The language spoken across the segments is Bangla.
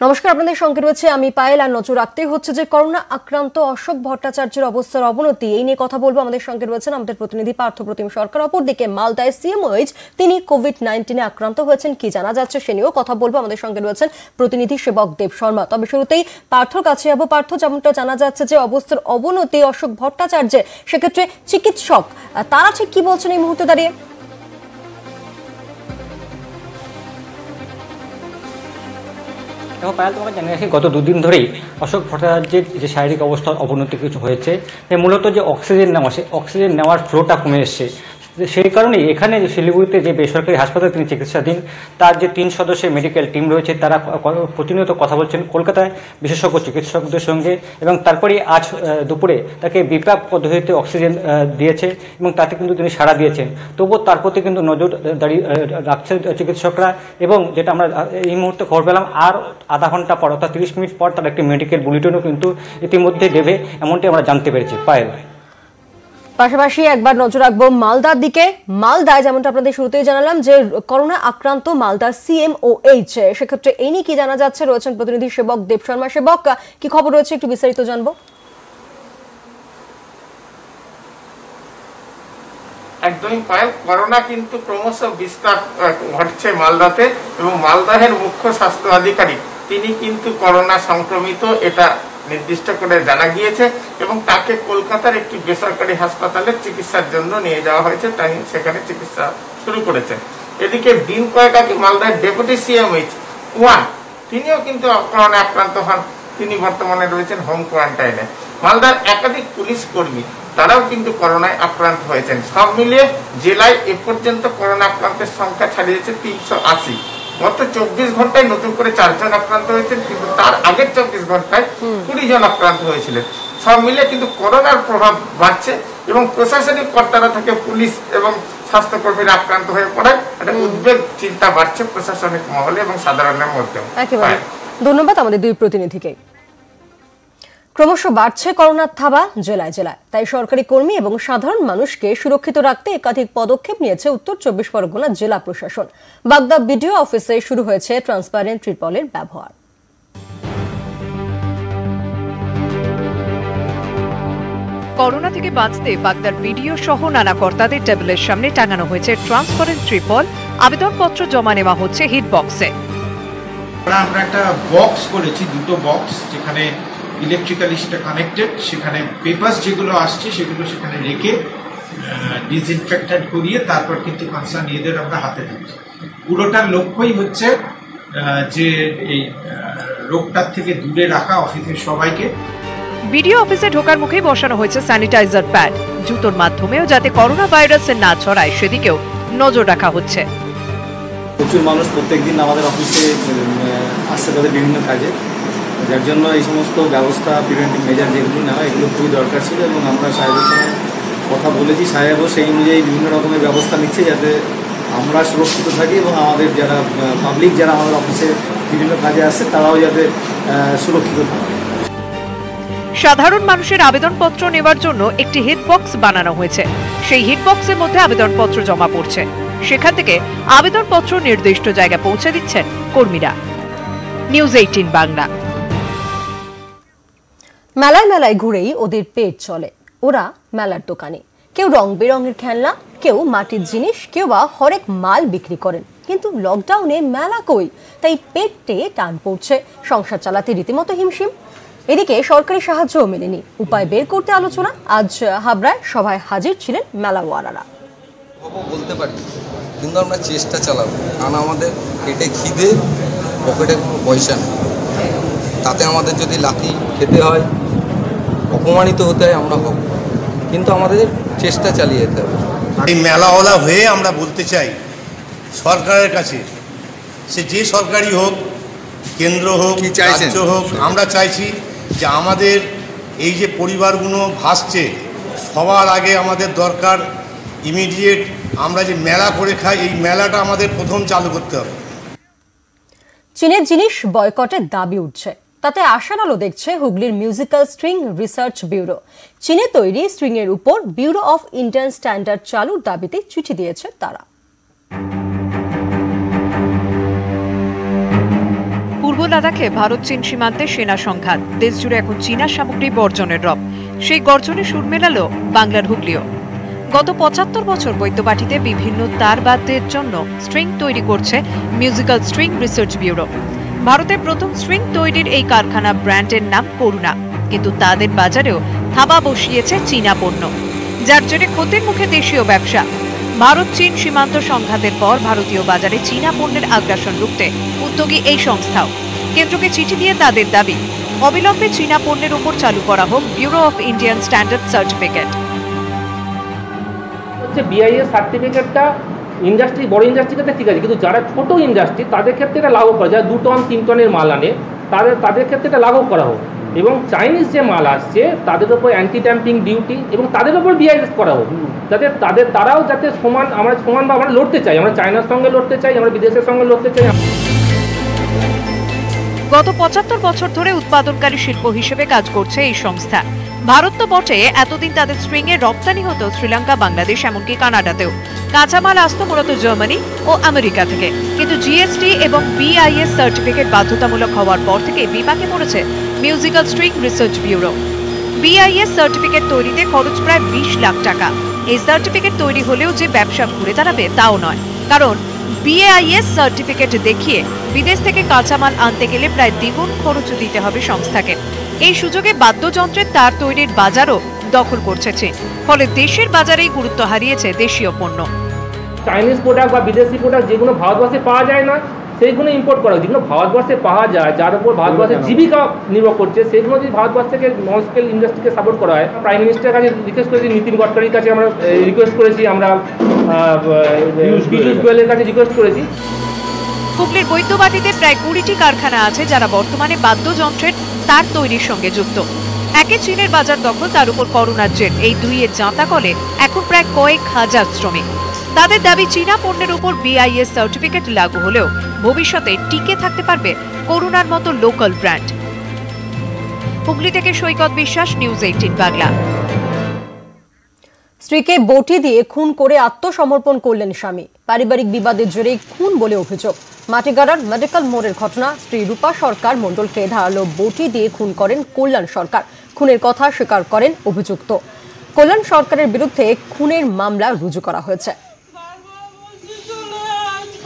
নমস্কার, আপনাদের সঙ্গে রয়েছে আমি পায়েল। আর নজর রাখতেই হচ্ছে যে করোনা আক্রান্ত অশোক ভট্টাচার্যের অবস্থার অবনতি, এই নিয়ে কথা বলবো। আমাদের সঙ্গে রয়েছেন আমাদের প্রতিনিধি পার্থ প্রতিম সরকার। অপরদিকে মালদায় সিএমওএইচ তিনি কোভিড-19 আক্রান্ত হয়েছেন, কি জানা যাচ্ছে সে নিয়েও কথা বলবো। আমাদের সঙ্গে রয়েছেন প্রতিনিধি সেবক দেব শর্মা। তবে শুরুতেই পার্থর কাছে যাবো। পার্থ, যেমনটা জানা যাচ্ছে যে অবস্থার অবনতি অশোক ভট্টাচার্যের, সেক্ষেত্রে চিকিৎসক তারা ঠিক কি বলছেন এই মুহূর্তে দাঁড়িয়ে? দেখো পায়েল, তোমাকে জানিয়ে রাখি, গত দুদিন ধরেই অশোক ভট্টাচার্যের যে শারীরিক অবস্থার অবনতি কিছু হয়েছে, মূলত যে অক্সিজেন নেওয়া, সেই অক্সিজেন নেওয়ার ফ্লোটা কমে এসছে। সেই কারণেই এখানে শিলিগুড়িতে যে বেসরকারি হাসপাতালে তিনি চিকিৎসাধীন, তার যে 3 সদস্যের মেডিকেল টিম রয়েছে, তারা প্রতিনিয়ত কথা বলছেন কলকাতায় বিশেষজ্ঞ চিকিৎসকদের সঙ্গে, এবং তারপরে আজ দুপুরে তাকে বিপ্লব পদ্ধতিতে অক্সিজেন দিয়েছে এবং তাতে কিন্তু তিনি সাড়া দিয়েছেন। তবুও তার প্রতি কিন্তু নজর রাখছেন চিকিৎসকরা, এবং যেটা আমরা এই মুহূর্তে খবর পেলাম, আর আধা ঘন্টা পর অর্থাৎ 30 মিনিট পর তার একটি মেডিকেল বুলেটিনও কিন্তু ইতিমধ্যে দেবে, এমনটি আমরা জানতে পেরেছি। পায়েল, পাশাপাশি একবার নজর রাখবো মালদার দিকে। মালদায় যেমনটা আপনাদের শুরুতেই জানালাম যে করোনা আক্রান্ত মালদার সিএমওএইচ, সেক্ষেত্রে এই নিয়ে কি জানা যাচ্ছে, রয়েছেন প্রতিনিধি সেবক দেব শর্মা। সেবক, কি খবর রয়েছে একটু বিস্তারিত জানবো। একদমই পায়েল, করোনা কিন্তু ক্রমশ বিস্তার ঘটছে মালদাতে, এবং মালদাহের মুখ্য স্বাস্থ্য আধিকারিক তিনি কিন্তু করোনা সংক্রমিত, এটা নির্দিষ্ট করে জানা গিয়েছে, এবং তাকে কলকাতার একটি বেসরকারি হাসপাতালে চিকিৎসার জন্য নিয়ে যাওয়া হয়েছে। তাই সেখানে চিকিৎসা শুরু করেছে। এদিকে দিন কয়েক আগে মালদার ডেপুটি সিএমএইচ 1 তিনিও কিন্তু করোনা আক্রান্ত হন। তিনি বর্তমানে রয়েছেন হোম কোয়ারেন্টাইনে। মালদার একাধিক পুলিশ কর্মী তারাও কিন্তু করোনায় আক্রান্ত হয়েছেন। সব মিলিয়ে জেলায় এ পর্যন্ত করোনা আক্রান্তের সংখ্যা ছাড়িয়েছে 380। গত 24 ঘন্টায় নতুন করে 4 জন আক্রান্ত হয়েছেন, কিন্তু তার আগের 24 ঘন্টায় 20 জন আক্রান্ত হয়েছিলেন। সব মিলিয়ে কিন্তু করোনার প্রভাব বাড়ছে, এবং প্রশাসনিক কর্তারা থেকে পুলিশ এবং স্বাস্থ্যকর্মীরা আক্রান্ত হয়ে পড়ায় একটা উদ্বেগ চিন্তা বাড়ছে প্রশাসনিক মহলে এবং সাধারণের মধ্যে। ধন্যবাদ আমাদের দুই প্রতিনিধিকে। ক্রমশ বাড়ছে করোনার থাবা জেলায় জেলায়, তাই সরকারি কর্মী এবং সাধারণ মানুষকে সুরক্ষিত রাখতে একাধিক পদক্ষেপ নিয়েছে উত্তর 24 পরগনা জেলা প্রশাসন। বাগদা বিডিও অফিসে শুরু হয়েছে ট্রান্সপারেন্ট ত্রিপলের ব্যবহার। করোনা থেকে বাঁচতে বাগদার বিডিও সহ নানা কর্তাদের টেবিলের সামনে টাঙানো হয়েছে ট্রান্সপারেন্ট ত্রিপল। আবেদনপত্র জমা নেওয়া হচ্ছে হিট বক্সে। আমরা একটা বক্স করেছি, 2টো বক্স, যেখানে ইলেকট্রিক্যালি সেটা কানেক্টেড, সেখানে পেপারস যেগুলো আসছে সেগুলো সেখানে রেখে ডিসইনফেক্টেড করিয়ে তারপর কিন্তু কনসার্ন এদের আমরা হাতে দিচ্ছি। পুরোটার লক্ষ্যই হচ্ছে যে এই রোগটার থেকে দূরে রাখা অফিসের সবাইকে। বিডিও অফিসে ঢোকার মুখেই বসানো হয়েছে স্যানিটাইজার প্যাড। জুতোর মাধ্যমেও যাতে করোনা ভাইরাসের না ছড়ায় সেদিকেও নজর রাখা হচ্ছে। প্রচুর মানুষ প্রত্যেকদিন আমাদের অফিসে আসছে তাদের বিভিন্ন কাজে, যার জন্য এই সমস্ত ব্যবস্থা, প্রিভেন্টিভ মেজার যেগুলো নেওয়া, এগুলো খুবই দরকার ছিল, এবং আমরা সাহেবের সঙ্গে কথা বলেছি। সাহেবও সেই অনুযায়ী বিভিন্ন রকমের ব্যবস্থা নিচ্ছে যাতে আমরা সুরক্ষিত থাকি, এবং আমাদের যারা পাবলিক, যারা আমাদের অফিসে বিভিন্ন কাজে আসছে, তারাও যাতে সুরক্ষিত থাকে। সাধারণ মানুষের আবেদনপত্র নেওয়ার জন্য একটি হিট বক্স বানানো হয়েছে। সেই হিট বক্সের মধ্যে আবেদনপত্র জমা পড়ছে। সেখান থেকে আবেদনপত্র নির্দিষ্ট জায়গায় পৌঁছে দিচ্ছেন কর্মীরা। নিউজ 18 বাংলা। মেলায় মেলায় ঘুরেই ওদের পেট চলে। ওরা মেলার দোকানে কেউ রং বেরঙের খেলনা, কেউ মাটির জিনিস, কেউ বা হরেক মাল বিক্রি করেন। কিন্তু লকডাউনে মেলা কই, তাই পেটে টান পড়ছে, সংসার চালাতে রীতিমতো হিমশিম। এদিকে সরকারি সাহায্যও মেলেনি, উপায় বের করতে আলোচনা। আজ হাবড়ায় সভায় হাজির ছিলেন মেলাওয়ালারা। বলতে পারি, কিন্তু আমরা চেষ্টা চালাবো, কারণ আমাদের পেটে খিদে, পকেটে কোনো পয়সা নেই। তাতে আমাদের যদি লাথি খেতে হয়, অপমানিত হতে হয়, আমরা হব, কিন্তু আমাদের চেষ্টা চালিয়ে যেতে হবে। এই মেলাওয়ালা হয়ে আমরা বলতে চাই সরকারের কাছে, সে যে সরকারি হোক, কেন্দ্র হোক, রাজ্য হোক, আমরা চাইছি যে আমাদের এই যে পরিবারগুলো ভাসছে, সবার আগে আমাদের দরকার ইমিডিয়েট আমরা যে মেলা করে খাই, এই মেলাটা আমাদের প্রথম চালু করতে হবে। চীনের জিনিস বয়কটের দাবি উঠছে, তাতে আশার আলো দেখছে হুগলির মিউজিক্যাল স্ট্রিং রিসার্চ ব্যুরো। চীনে তৈরি স্ট্রিং এর উপর ব্যুরো অফ ইন্ডিয়ান স্ট্যান্ডার্ড চালুর দাবিতে চিঠি দিয়েছে তারা। পূর্ব লাদাখে ভারত চীন সীমান্তে সেনা সংঘাত, দেশ জুড়ে এখন চীনা সামগ্রী বর্জনের রব। সেই গর্জনে সুর মেলালো বাংলার হুগলিও। গত ৭৫ বছর বৈদ্যবাটিতে বিভিন্ন তার বাদ্যের জন্য স্ট্রিং তৈরি করছে মিউজিক্যাল স্ট্রিং রিসার্চ ব্যুরো। ভারতের প্রথম স্ট্রিং তৈরির এই কারখানা ব্র্যান্ডের নাম করুণা, কিন্তু তাদের বাজারেও থাবা বসিয়েছে চীনা পণ্য, যার জন্য ক্ষতির মুখে দেশীয় ব্যবসা। ভারত চীন সীমান্ত সংঘাতের পর ভারতীয় বাজারে চীনা পণ্যের আগ্রাসন রুখতে উদ্যোগী এই সংস্থাও। কেন্দ্রকে চিঠি দিয়ে তাদের দাবি, অবিলম্বে চীনা পণ্যের উপর চালু করা হোক bureau of Indian standard certificate. BIS সার্টিফিকেটটা ইন্ডাস্ট্রি, বড় ইন্ডাস্ট্রির ক্ষেত্রে ঠিক আছে, কিন্তু যারা ছোট ইন্ডাস্ট্রি তাদের ক্ষেত্রে এটা লাগু করা, যারা 2 টন 3 টনের মাল আনে তাদের ক্ষেত্রে এটা লাগু করা হোক, এবং চাইনিজ যে মাল আসছে তাদের উপর অ্যান্টি ড্যাম্পিং ডিউটি এবং তাদের উপর বিআইএস করা হোক, যাতে তারাও যাতে সমান বা আমরা লড়তে চাই, আমরা চায়নার সঙ্গে লড়তে চাই, আমরা বিদেশের সঙ্গে লড়তে চাই। গত ৭৫ বছর ধরে উৎপাদনকারী শিল্প হিসেবে কাজ করছে এই সংস্থা। ভারত তো বটে, এতদিন তাদের স্ট্রিং এর রপ্তানি হতো শ্রীলঙ্কা, বাংলাদেশ, এমনকি কানাডাতেও। কাঁচামাল আসতো মূলত জার্মানি ও আমেরিকা থেকে, কিন্তু জিএসটি এবং বিআইএস সার্টিফিকেট বাধ্যতামূলক হওয়ার পর থেকে বিপাকে পড়েছে musical string research bureau. BIS certificate তৈরিতে খরচ প্রায় 20 লাখ টাকা। এই সার্টিফিকেট তৈরি হলেও যে ব্যবসা ঘুরে দাঁড়াবে তাও নয়, কারণ বিআইএস সার্টিফিকেট দেখিয়ে বিদেশ থেকে কাঁচামাল আনতে গেলে প্রায় দ্বিগুণ খরচ দিতে হবে সংস্থাকে। এই সুযোগে বাদ্যযন্ত্রের তার তৈরির বাজারও দখল করছে চীন, ফলে দেশের বাজারেই গুরুত্ব হারিয়েছে দেশীয় পণ্য। চাইনিজ প্রোডাক্ট বা বিদেশি প্রোডাক্ট যেগুলো ভারতবর্ষে পাওয়া যায় না সেইগুলো ইম্পোর্ট করা, যেগুলো ভারতবর্ষে পাওয়া যায়, যার উপর ভারতবর্ষের জীবিকা নির্ভর করছে, সেগুলো যদি ভারতবর্ষ থেকে নন স্কেল ইন্ডাস্ট্রিকে সাপোর্ট করা হয়। প্রাইম মিনিস্টারের কাছে রিকোয়েস্ট করেছি, নীতিন গডকারির কাছে আমরা রিকোয়েস্ট করেছি, আমরা পীযূষ গোয়েলের কাছে রিকোয়েস্ট করেছি। হুগলির বৈদ্যবাটিতে প্রায় 20টি কারখানা আছে যারা বর্তমানে বাদ্যযন্ত্রের তার তৈরির সঙ্গে যুক্ত। একে চীনের বাজার দখল, তার উপর করোনার জেট, এই দুইয়ের জাঁতা কলে এখন প্রায় কয়েক হাজার শ্রমিক। তাদের দাবি, চীনা পণ্যের উপর বিআইএস সার্টিফিকেট লাগু হলেও ভবিষ্যতে টিকে থাকতে পারবে করুণার মতো লোকাল ব্র্যান্ড। হুগলি থেকে সৈকত বিশ্বাস, নিউজ 18 বাংলা। স্ত্রীকে বটি দিয়ে খুন করে আত্মসমর্পণ করলেন স্বামী। পারিবারিক বিবাদের জেরে খুন বলে অভিযোগ। মাটিগাড়ার মেডিকেল মোড়ের ঘটনা। স্ত্রী রূপা সরকার মণ্ডলকে ধারালো বটি দিয়ে খুন করেন কল্যাণ সরকার। খুনের কথা স্বীকার করেন অভিযুক্ত। কল্যাণ সরকারের বিরুদ্ধে খুনের মামলা রুজু করা হয়েছে।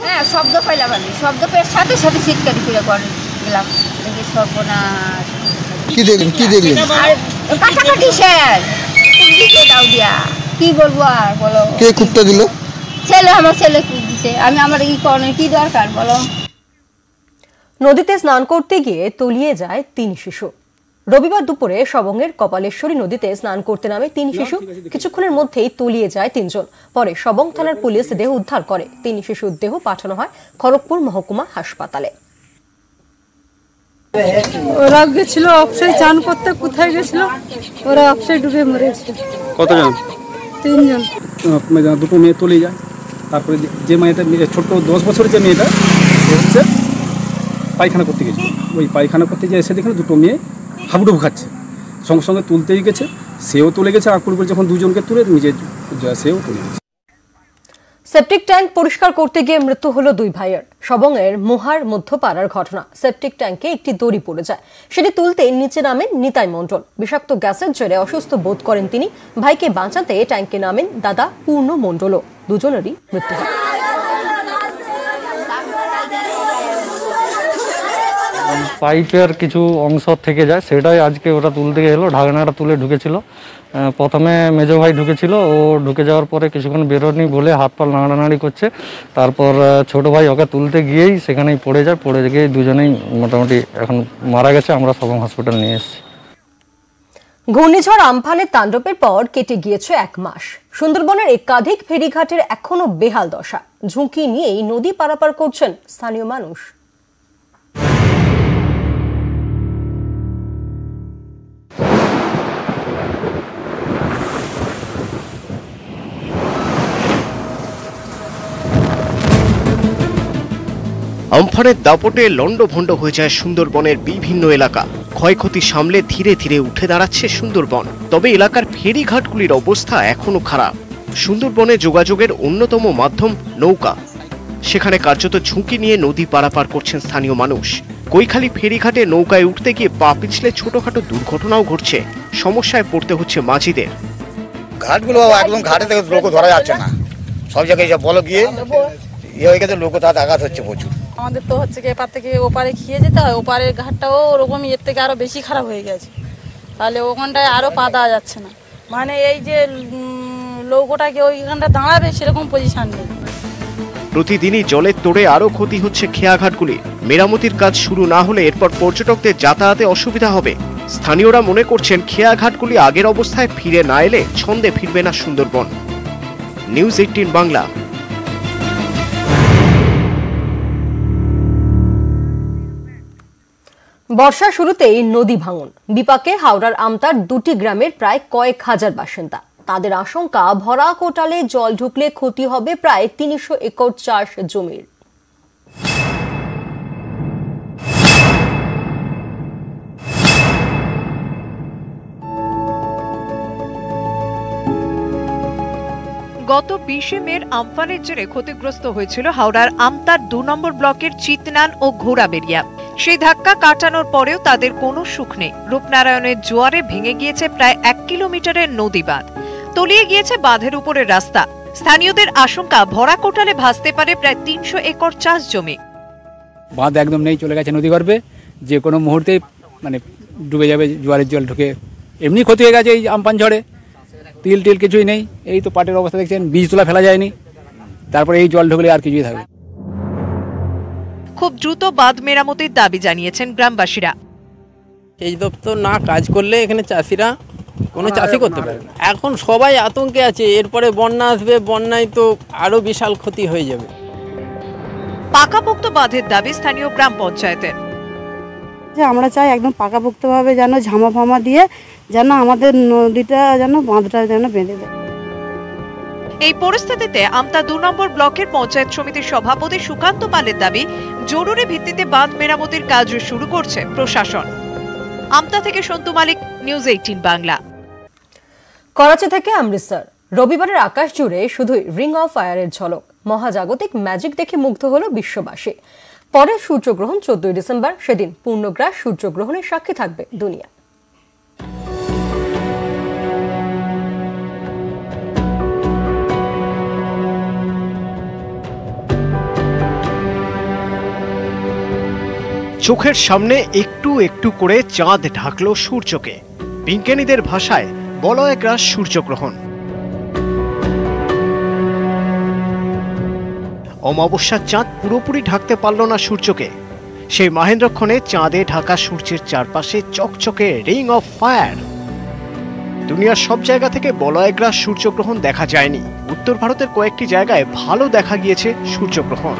হ্যাঁ, শব্দ পাইলাম আমি, শব্দ পেয়ে সাথে সাথে চিৎকারি করে গেলাম, সর্বনাশ। কি দেখলেন? আর কাটাকাটি শেষ, দাও দিয়া কি বলবো আর বলো। কে কুপটা দিল? ছেলে, আমার ছেলে কুপ দিছে। আমি আমার কি দরকার বলো। নদীতে স্নান করতে গিয়ে তলিয়ে যায় 3 শিশু। রবিবার দুপুরে সবংয়ের কপালেশ্বরী নদীতে স্নান করতে নামে 3 শিশু। কিছুক্ষণের মধ্যেই তলিয়ে যায় 3 জন। পরে সবং থানার পুলিশ দেহ উদ্ধার করে। 3 শিশুর দেহ পাঠানো হয় খড়গপুর মহকুমা হাসপাতালে। ওরা গেছিল অফসাইড চান করতে, কোথায় গেছিল ওরা অফসাইড ডুবে মরেছে। কতজন? 3 জন। দুটো মেয়ে তলিয়ে যায়। তারপরে যে মেয়েটা ছোট 10 বছরের যে মেয়েটা হচ্ছে পায়খানা করতে গেছে, ওই পায়খানা করতে গিয়ে এসে দেখে দুটো মেয়ে হাবুডুবু খাচ্ছে। সঙ্গে সঙ্গে তুলতেই গেছে, সেও তুলে গেছে। আকুল করে যখন দুজনকে তুলে নিজে সেও তুলে গেছে। সেপটিক ট্যাঙ্ক পরিষ্কার করতে গিয়ে মৃত্যু হলো 2 ভাইয়ের। সবংয়ের মোহার মধ্যপাড়ার ঘটনা। সেপটিক ট্যাঙ্কে একটি দড়ি পড়ে যায়, সেটি তুলতে নিচে নামেন নিতাই মণ্ডল। বিষাক্ত গ্যাসের জেরে অসুস্থ বোধ করেন তিনি। ভাইকে বাঁচাতে ট্যাঙ্কে নামেন দাদা পূর্ণ মণ্ডলও। দুজনেরই মৃত্যু হয়। পাইপের কিছু অংশ থেকে যায়, সেটাই আজকে ওরা তুলতে গেলো। ঢাকনাটা তুলে ঢুকেছিল। প্রথমে মেজো ভাই ঢুকেছিল, ও ঢুকে যাওয়ার পরে কিছুক্ষণ বেরোনি বলে হাত পা নাড়ানাড়ি করছে। তারপর ছোট ভাই ওকে তুলতে গিয়েই সেখানেই পড়ে যায়। পড়ে গিয়ে দুজনেই মোটামুটি এখন মারা গেছে। আমরা সবং হসপিটাল নিয়ে এসেছি। ঘূর্ণিঝড় আমফানের তাণ্ডবের পর কেটে গিয়েছে 1 মাস। সুন্দরবনের একাধিক ফেরিঘাটের এখনো বেহাল দশা। ঝুঁকি নিয়েই নদী পারাপার করছেন স্থানীয় মানুষ। আমফানের দাপটে লন্ডভন্ড হয়ে যায় সুন্দরবনের বিভিন্ন এলাকা। ক্ষয়ক্ষতি সামলে ধীরে ধীরে উঠে দাঁড়াচ্ছে সুন্দরবন। তবে এলাকার ফেরিঘাটগুলির অবস্থা এখনো খারাপ। সুন্দরবনে যোগাযোগের অন্যতম মাধ্যম নৌকা। সেখানে কার্যত ঝুঁকি নিয়ে নদী পারাপার করছেন স্থানীয় মানুষ। কৈখালী ফেরিঘাটে নৌকায় উঠতে গিয়ে পা পিছলে ছোটখাটো দুর্ঘটনাও ঘটছে। সমস্যায় পড়তে হচ্ছে মাঝিদের। ঘাটগুলো একদম ঘাটে থেকে লোক ধরা যাচ্ছে না, সব জায়গায় যা বলো গিয়ে হয়ে গেছে, লোক তার আঘাত হচ্ছে প্রচুর। আমাদের তো হচ্ছে কি এপার থেকে ওপারে খেয়ে যেতে হয়, ওপারের ঘাটটাও ওরকম এর থেকে আরো বেশি খারাপ হয়ে গেছে, তাহলে ওখানটায় আরো পা দেওয়া যাচ্ছে না, মানে এই যে নৌকোটাকে ওইখানটা দাঁড়াবে সেরকম পজিশন নেই। প্রতিদিনই জলের তোড়ে আরো ক্ষতি হচ্ছে খেয়াঘাটগুলি। মেরামতির কাজ শুরু না হলে এরপর পর্যটকদের যাতায়াতে অসুবিধা হবে। স্থানীয়রা মনে করছেন খেয়াঘাটগুলি আগের অবস্থায় ফিরে না এলে ছন্দে ফিরবে না সুন্দরবন। নিউজ 18 বাংলা। বর্ষা শুরুতেই নদী ভাঙন, বিপাকে হাওড়ার আমতার দুটি গ্রামের প্রায় কয়েক হাজার বাসিন্দা। তাদের আশঙ্কা, ভরা কোটালে জল ঢুকলে ক্ষতি হবে প্রায় ৩০০ একর চাষ জমির। গত ২০ মের আমফানের জেরে ক্ষতিগ্রস্ত হয়েছিল হাওড়ার আমতার ২ নম্বর ব্লকের চিতনান ও ঘোড়াবেড়িয়া। সেই ধাক্কা কাটানোর পরেও তাদের কোনো সুখ নেই। রূপনারায়ণের জোয়ারে ভেঙে গিয়েছে প্রায় ১ কিলোমিটারের নদী বাঁধ, তলিয়ে গিয়েছে বাঁধের উপরের রাস্তা। স্থানীয়দের আশঙ্কা, ভরা কোটালে ভাসতে পারে প্রায় ৩০০ একর চাষ জমি। বাঁধ একদম নেই, চলে গেছে নদী গর্ভে, যে কোনো মুহূর্তে মানে ডুবে যাবে, জোয়ারের জল ঢুকে। এমনি ক্ষতি হয়ে গেছে এই আমফান ঝড়ে, তিল টিল কিছুই নেই। এই তো পাটের অবস্থা দেখছেন, বীজ তোলা ফেলা যায়নি, তারপরে এই জল ঢুকলে আর কিছুই থাকবে। খুব দ্রুত বাঁধ মেরামতির দাবি জানিয়েছেন গ্রামবাসীরা। এই দপ্তর না কাজ করলে এখানে চাষিরা কোনো চাষই করতে পারে না। এখন সবাই আতঙ্কে আছে, এরপরে বন্যা আসবে, বন্যায় তো আরো বিশাল ক্ষতি হয়ে যাবে। পাকাপোক্ত বাঁধের দাবি স্থানীয় গ্রাম পঞ্চায়েতের। আমরা চাই একদম পাকাপোক্তভাবে যেন ঝামা ফামা দিয়ে যেন আমাদের নদীটা যেন বাঁধটা যেন বেঁধে দেয়। এই পরিস্থিতিতে আমতা ২ নম্বর ব্লকের পঞ্চায়েত সমিতির সভাপতি সুকান্ত পালের দাবি, জরুরি ভিত্তিতে বাঁধ মেরামতির কাজ শুরু করছে প্রশাসন। আমতা থেকে সন্তু মালিক, নিউজ 18 বাংলা। করাচি থেকে অমৃতসর, রবিবারের আকাশ জুড়ে শুধুই রিং অফ ফায়ারের ঝলক। মহাজাগতিক ম্যাজিক দেখে মুগ্ধ হলো বিশ্ববাসী। পরে সূর্যগ্রহণ 14 ডিসেম্বর, সেদিন পূর্ণগ্রাস সূর্যগ্রহণের সাক্ষী থাকবে দুনিয়া। চোখের সামনে একটু একটু করে চাঁদ ঢাকলো সূর্যকে। বিজ্ঞানীদের ভাষায় বলয়গ্রাস সূর্যগ্রহণ। অমাবস্যার চাঁদ পুরোপুরি ঢাকতে পারল না সূর্যকে। সেই মাহেন্দ্রক্ষণে চাঁদে ঢাকা সূর্যের চারপাশে চকচকে রিং অফ ফায়ার। দুনিয়ার সব জায়গা থেকে বলয়গ্রাস সূর্যগ্রহণ দেখা যায়নি। উত্তর ভারতের কয়েকটি জায়গায় ভালো দেখা গিয়েছে সূর্যগ্রহণ।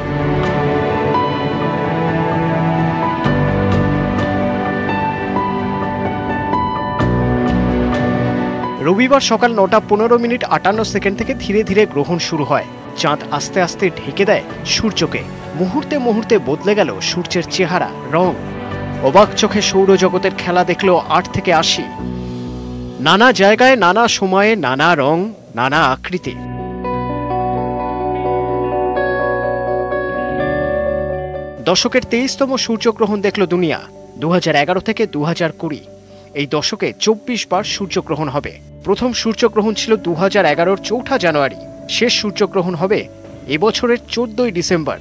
রবিবার সকাল 9:15:58 থেকে ধীরে ধীরে গ্রহণ শুরু হয়। চাঁদ আস্তে আস্তে ঢেকে দেয় সূর্যকে। মুহূর্তে মুহূর্তে বদলে গেল সূর্যের চেহারা, রং। অবাক চোখে সৌরজগতের খেলা দেখল 8 থেকে 80। নানা জায়গায়, নানা সময়ে, নানা রং, নানা আকৃতি। দশকের 23তম সূর্যগ্রহণ দেখল দুনিয়া 2011 থেকে 2020। এই দশকে 24 বার সূর্যগ্রহণ হবে। প্রথম সূর্যগ্রহণ ছিল 2011-র 4 জানুয়ারি। শেষ সূর্যগ্রহণ হবে এবছরের 14 ডিসেম্বর,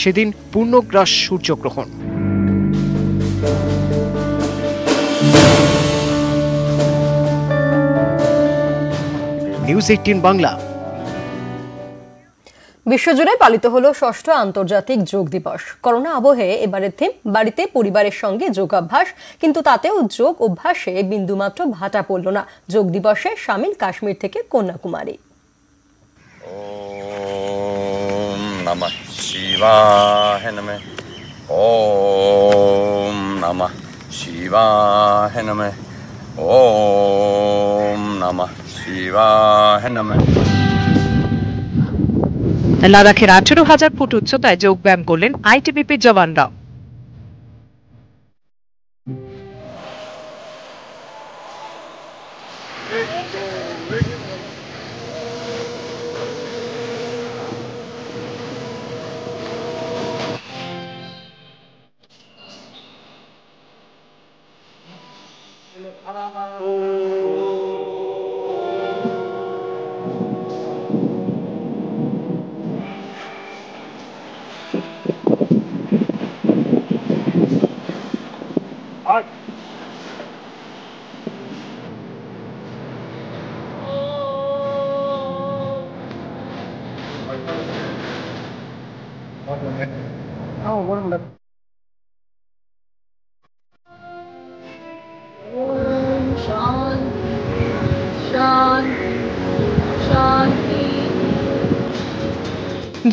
সেদিন পূর্ণগ্রাস সূর্যগ্রহণ। নিউজ 18 বাংলা। বিশ্বজুড়ে পালিত হলো 6ষ্ঠ আন্তর্জাতিক যোগ দিবস। করোনা আবহে এবারের থিম বাড়িতে পরিবারের সঙ্গে যোগাভ্যাস, কিন্তু তাতেও যোগ অভ্যাসে বিন্দুমাত্র ভাটা পড়ল না। যোগ দিবসে শামিল কাশ্মীর থেকে কন্যাকুমারী। ওম নমঃ শিবায় নমঃ, ওম নমঃ শিবায় নমঃ, ওম নমঃ শিবায় নমঃ। লাদাখের 18,000 ফুট উচ্চতায় যোগব্যায়াম করলেন আইটিবিপির জওয়ানরা।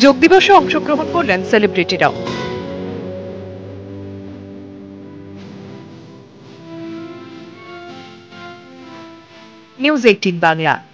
যোগ দিবসে অংশগ্রহণ করলেন সেলিব্রিটিরাও। নিউজ 18 বাংলা।